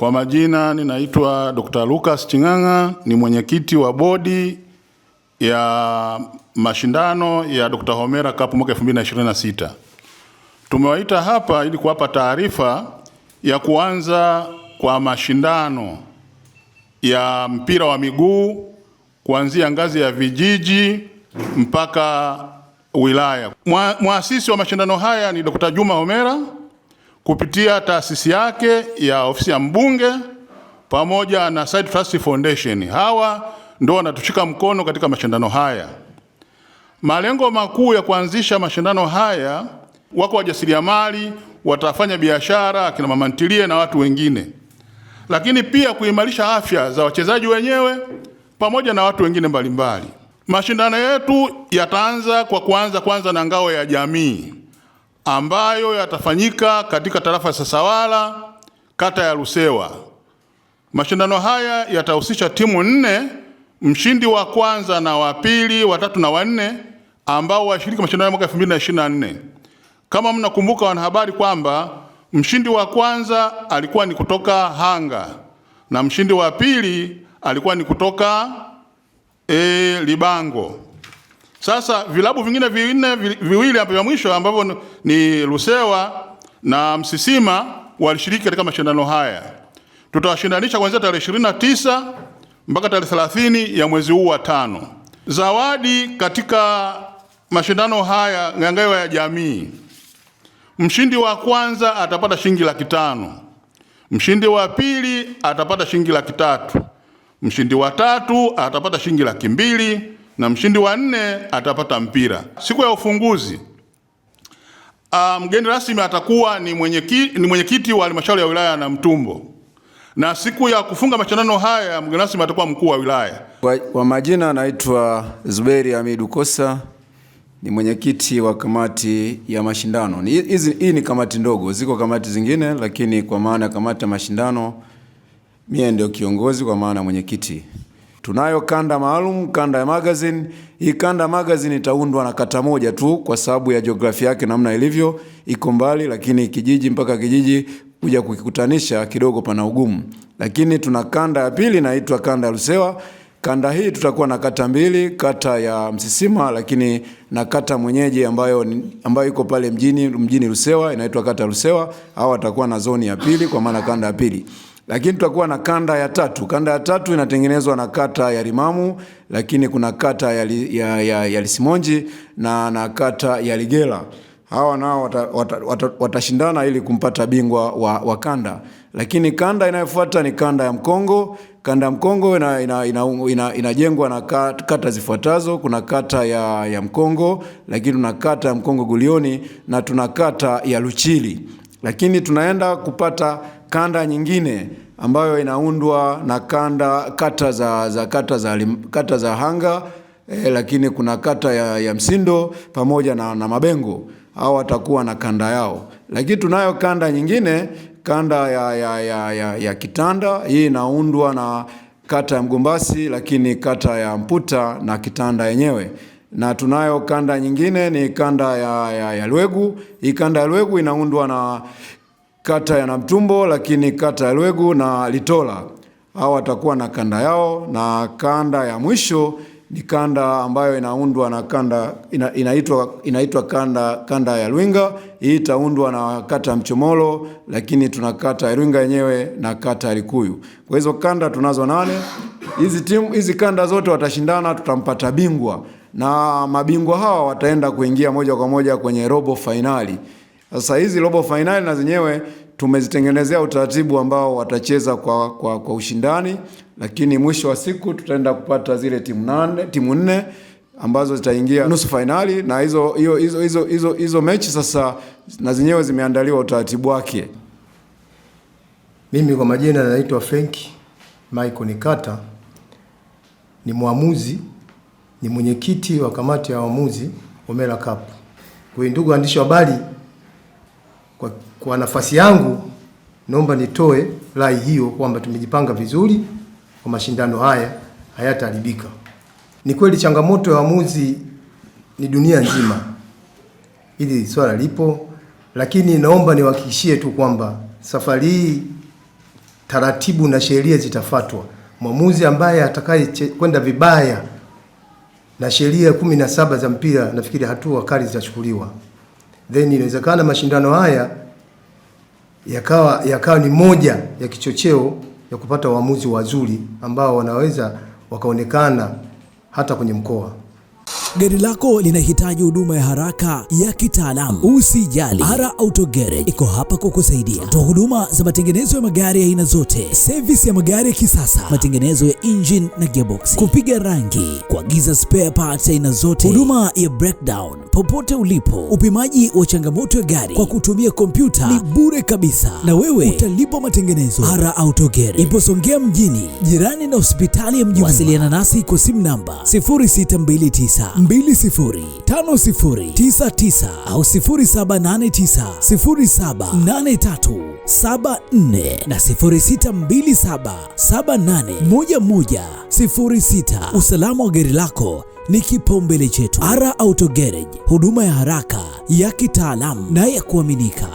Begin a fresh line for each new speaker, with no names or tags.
Kwa majina ninaitwa Dr. Lucas Ching'ang'a, ni mwenyekiti wa bodi ya mashindano ya Dr. Homera Cup mwaka 2026. Tumewaita hapa ili kuwapa taarifa ya kuanza kwa mashindano ya mpira wa miguu kuanzia ngazi ya vijiji mpaka wilaya. Muasisi wa mashindano haya ni Dr. Juma Homera kupitia taasisi yake ya ofisi ya mbunge pamoja na Side Trust Foundation. Hawa ndio wanatushika mkono katika mashindano haya. Malengo makuu ya kuanzisha mashindano haya, wako wajasiriamali, watafanya biashara, akina mama ntilie na watu wengine. Lakini pia kuimarisha afya za wachezaji wenyewe pamoja na watu wengine mbalimbali. Mashindano yetu yataanza kwa kwanza na ngao ya jamii ambayo yatafanyika katika tarafa ya Sasawala, kata ya Lusewa. Mashindano haya yatahusisha timu 4, mshindi wa kwanza na wa pili, wa tatu na wa 4 ambao washiriki mashindano ya mwaka 2024. Kama mnakumbuka wanahabari kwamba mshindi wa kwanza alikuwa ni kutoka Hanga na mshindi wa pili alikuwa ni kutoka Libango. Sasa vilabu vingine viwili vya mwisho ambavyo ni Lusewa na Msisima walishiriki katika mashindano haya. Tutawashindanisha kuanzia tarehe 29 mpaka tarehe 30 ya mwezi huu wa 5. Zawadi katika mashindano haya ngao ya jamii. Mshindi wa kwanza atapata shilingi 500,000. Mshindi wa pili atapata shilingi 300,000. Mshindi wa tatu atapata shilingi 200,000 na mshindi wa 4 atapata mpira. Siku ya ufunguzi, mgeni rasmi atakuwa ni mwenyekiti wa halmashauri ya wilaya Namtumbo, na siku ya kufunga mashindano haya mgeni rasmi atakuwa mkuu wa wilaya.
Kwa majina naitwa Zuberi Hamidu Kosa, ni mwenyekiti wa kamati ya mashindano. Hii ni kamati ndogo, ziko kamati zingine, lakini kwa maana kamati ya mashindano mimi ndio kiongozi kwa maana mwenyekiti. Tunayo kanda maalum, kanda ya magazine. Hii kanda ya magazine itaundwa na kata moja tu kwa sababu ya jiografia yake namna ilivyo, iko mbali, lakini kijiji mpaka kijiji kuja kukikutanisha kidogo pana ugumu. Lakini tuna kanda ya pili inaitwa kanda ya Lusewa. Kanda hii tutakuwa na kata 2, kata ya Msisima lakini na kata mwenyeji ambayo iko pale mjini Lusewa, inaitwa kata Lusewa. Hao watakuwa na zoni ya pili kwa maana kanda ya pili. Lakini tutakuwa na kanda ya 3. Kanda ya 3 inatengenezwa na kata ya Limamu, lakini kuna kata ya Lisimonji na kata ya Ligela. Hawa nao watashindana ili kumpata bingwa wa kanda. Lakini kanda inayofuata ni kanda ya Mkongo. Kanda ya Mkongo inajengwa na kata zifuatazo. Kuna kata ya Mkongo, lakini tuna kata ya Mkongo Gulioni na tuna kata ya Luchili. Lakini tunaenda kupata kanda nyingine ambayo inaundwa na kata za Hanga, lakini kuna kata ya Msindo pamoja na Mabengo. Hao watakuwa na kanda yao. Lakini tunayo kanda nyingine, kanda ya Kitanda. Hii inaundwa na kata ya Mgombasi, lakini kata ya Mputa na Kitanda yenyewe. Na tunayo kanda nyingine ni kanda ya Lwegu. Hii kanda ya Lwegu inaundwa na kata ya Namtumbo, lakini kata ya Lwegu na Litola. Hao watakuwa na kanda yao. Na kanda ya mwisho ni kanda ambayo inaundwa na inaitwa kanda ya Lwinga. Hii itaundwa na kata ya Mchomolo, lakini tuna kata ya Lwinga yenyewe na kata ya Likuyu. Kwa hizo kanda tunazo 8. Hizi kanda zote watashindana, tutampata bingwa. Na mabingwa hawa wataenda kuingia moja kwa moja kwenye robo finali. Sasa hizi robo finali na zenyewe tumezitengenezea utaratibu ambao watacheza kwa ushindani, lakini mwisho wa siku tutaenda kupata zile timu 4 ambazo zitaingia nusu finali, na hizo mechi sasa na zenyewe zimeandaliwa utaratibu wake.
Mimi kwa majina naitwa Frank Michael Nikata, ni muamuzi, ni mwenyekiti wa kamati ya waamuzi Homera Cup. Kwa ndugu waandishi wa habari, kwa nafasi yangu naomba nitoe rai hiyo kwamba tumejipanga vizuri kwa mashindano haya, hayataharibika. Ni kweli changamoto ya waamuzi ni dunia nzima, hili swala lipo, lakini naomba niwahakikishie tu kwamba safari hii taratibu na sheria zitafuatwa. Mwamuzi ambaye atakaye kwenda vibaya na sheria 17 za mpira, nafikiri hatua kali zitachukuliwa. Then inawezekana mashindano haya yakawa ni moja ya kichocheo ya kupata waamuzi wazuri ambao wanaweza wakaonekana hata kwenye mkoa.
Gari lako linahitaji huduma ya haraka ya kitaalamu? Usijali, Ara Auto Garage iko hapa kukusaidia. Toa huduma za matengenezo ya magari ya aina zote, service ya magari ya kisasa, matengenezo ya engine na gearbox, kupiga rangi, kuagiza spare parts aina zote, huduma ya breakdown popote ulipo, upimaji wa changamoto ya gari kwa kutumia kompyuta ni bure kabisa, na wewe utalipa matengenezo. Ara Auto Garage ipo Songea mjini, jirani na hospitali ya Mjini. Wasiliana nasi kwa simu namba 0629205099 au 0789078374 na 0627781106. Usalama wa gari lako ni kipaumbele chetu. Ara Auto Garage, huduma ya haraka ya kitaalamu na ya kuaminika.